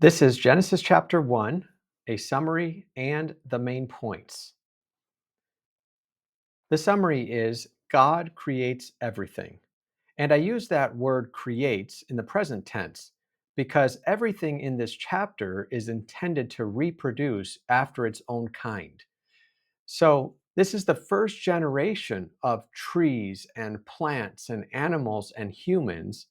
This is Genesis chapter 1, a summary, and the main points. The summary is God creates everything. And I use that word creates in the present tense because everything in this chapter is intended to reproduce after its own kind. So, this is the first generation of trees and plants and animals and humans,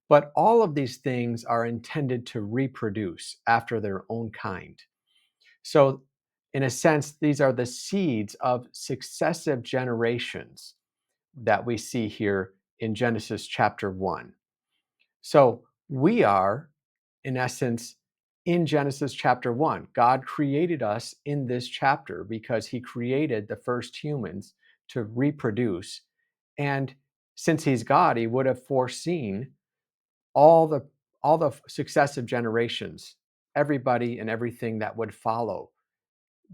but all of these things are intended to reproduce after their own kind. So, in a sense, these are the seeds of successive generations that we see here in Genesis chapter 1. So, we are, in essence, in Genesis chapter 1. God created us in this chapter because he created the first humans to reproduce. And since he's God, he would have foreseen all the all the successive generations, everybody and everything that would follow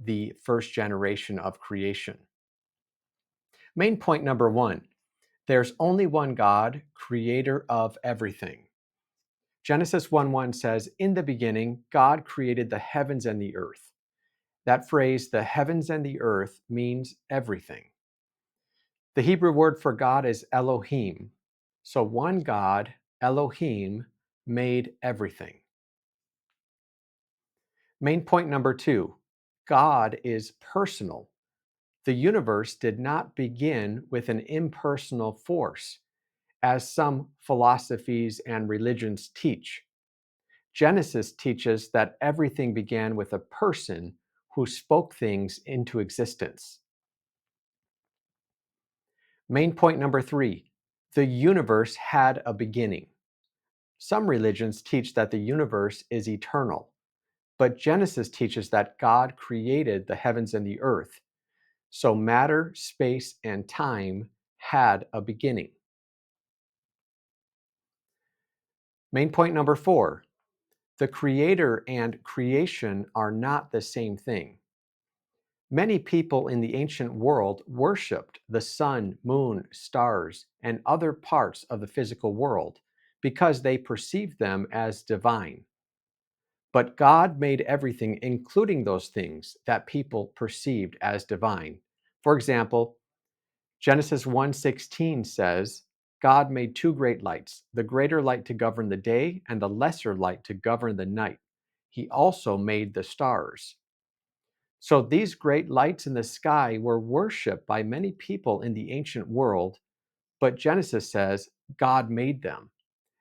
the first generation of creation. Main point number one, there's only one God, creator of everything. Genesis 1:1 says, "In the beginning, God created the heavens and the earth." That phrase, the heavens and the earth, means everything. The Hebrew word for God is elohim. So one God, Elohim, made everything. Main point number two, God is personal. The universe did not begin with an impersonal force, as some philosophies and religions teach. Genesis teaches that everything began with a person who spoke things into existence. Main point number three, the universe had a beginning. Some religions teach that the universe is eternal, but Genesis teaches that God created the heavens and the earth. So matter, space, and time had a beginning. Main point number four, the creator and creation are not the same thing. Many people in the ancient world worshiped the sun, moon, stars, and other parts of the physical world because they perceived them as divine. But God made everything, including those things that people perceived as divine. For example, Genesis 1:16 says, God made two great lights, the greater light to govern the day and the lesser light to govern the night. He also made the stars. So these great lights in the sky were worshiped by many people in the ancient world, but Genesis says God made them.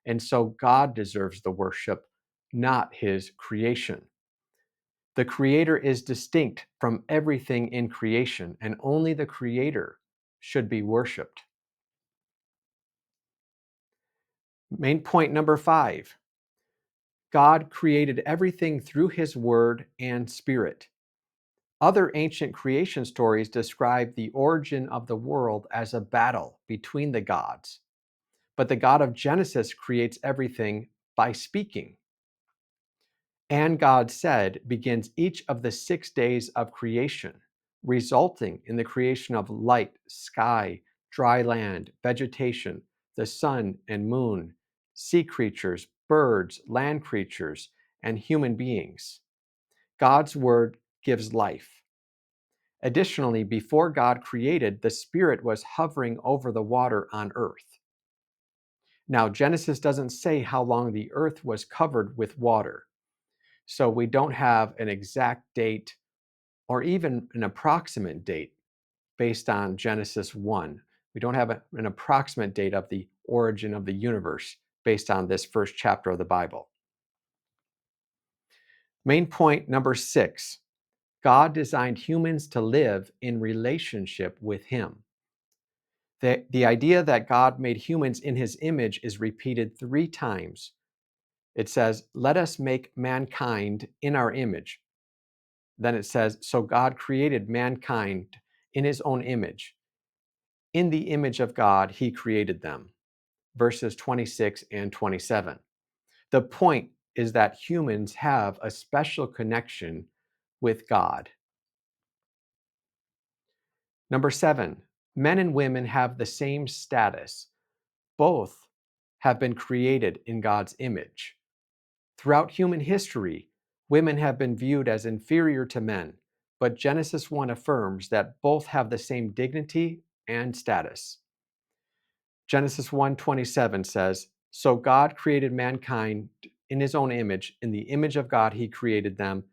And so God deserves the worship, not his creation. The creator is distinct from everything in creation, and only the creator should be worshiped. Main point number five, God created everything through his word and spirit. Other ancient creation stories describe the origin of the world as a battle between the gods. But the God of Genesis creates everything by speaking. And God said begins each of the 6 days of creation, resulting in the creation of light, sky, dry land, vegetation, the sun and moon, sea creatures, birds, land creatures, and human beings. God's word gives life. Additionally, before God created, the Spirit was hovering over the water on earth. Now, Genesis doesn't say how long the earth was covered with water. So we don't have an exact date or even an approximate date based on Genesis 1. We don't have an approximate date of the origin of the universe based on this first chapter of the Bible. Main point number 6, God designed humans to live in relationship with him. The idea that God made humans in his image is repeated 3 times. It says, let us make mankind in our image. Then it says, so God created mankind in his own image. In the image of God, he created them. Verses 26 and 27. The point is that humans have a special connection with God. Number 7, men and women have the same status. Both have been created in God's image. Throughout human history, women have been viewed as inferior to men, but Genesis 1 affirms that both have the same dignity and status. Genesis 1:27 says, "So God created mankind in his own image, in the image of God he created them,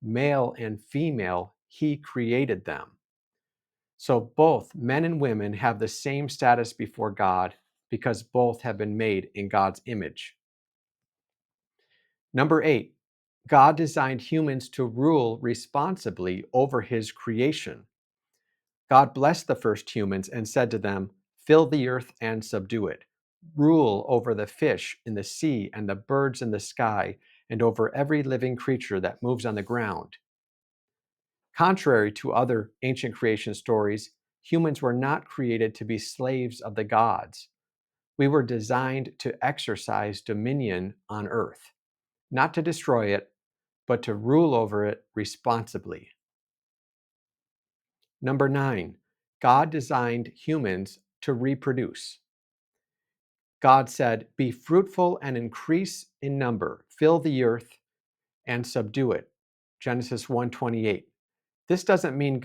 male and female he created them." So both men and women have the same status before God because both have been made in God's image. Number 8, God designed humans to rule responsibly over his creation. God blessed the first humans and said to them, "Fill the earth and subdue it. Rule over the fish in the sea and the birds in the sky, and over every living creature that moves on the ground." Contrary to other ancient creation stories, humans were not created to be slaves of the gods. We were designed to exercise dominion on earth, not to destroy it, but to rule over it responsibly. Number 9, God designed humans to reproduce. God said, "Be fruitful and increase in number, fill the earth and subdue it." Genesis 1:28. This doesn't mean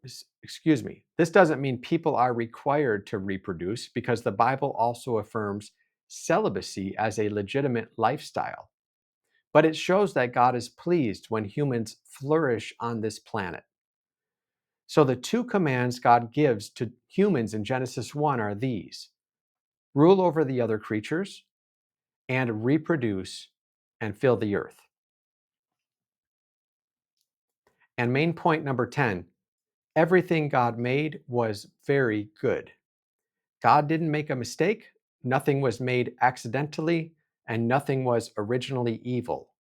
This doesn't mean people are required to reproduce because the Bible also affirms celibacy as a legitimate lifestyle. But it shows that God is pleased when humans flourish on this planet. So the two commands God gives to humans in Genesis 1 are these: rule over the other creatures and reproduce and fill the earth. And main point number 10, everything God made was very good. God didn't make a mistake, nothing was made accidentally, and nothing was originally evil.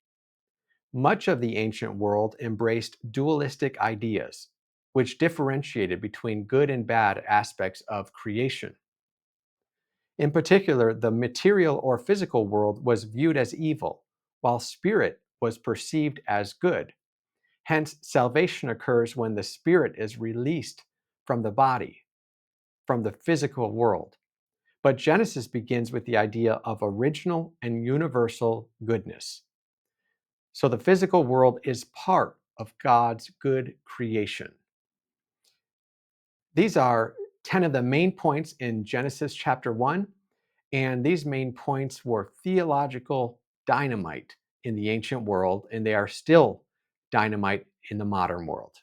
Much of the ancient world embraced dualistic ideas, which differentiated between good and bad aspects of creation. In particular, the material or physical world was viewed as evil, while spirit was perceived as good. Hence, salvation occurs when the spirit is released from the body, from the physical world. But Genesis begins with the idea of original and universal goodness. So the physical world is part of God's good creation. These are 10 of the main points in Genesis chapter 1, and these main points were theological dynamite in the ancient world, and they are still dynamite in the modern world.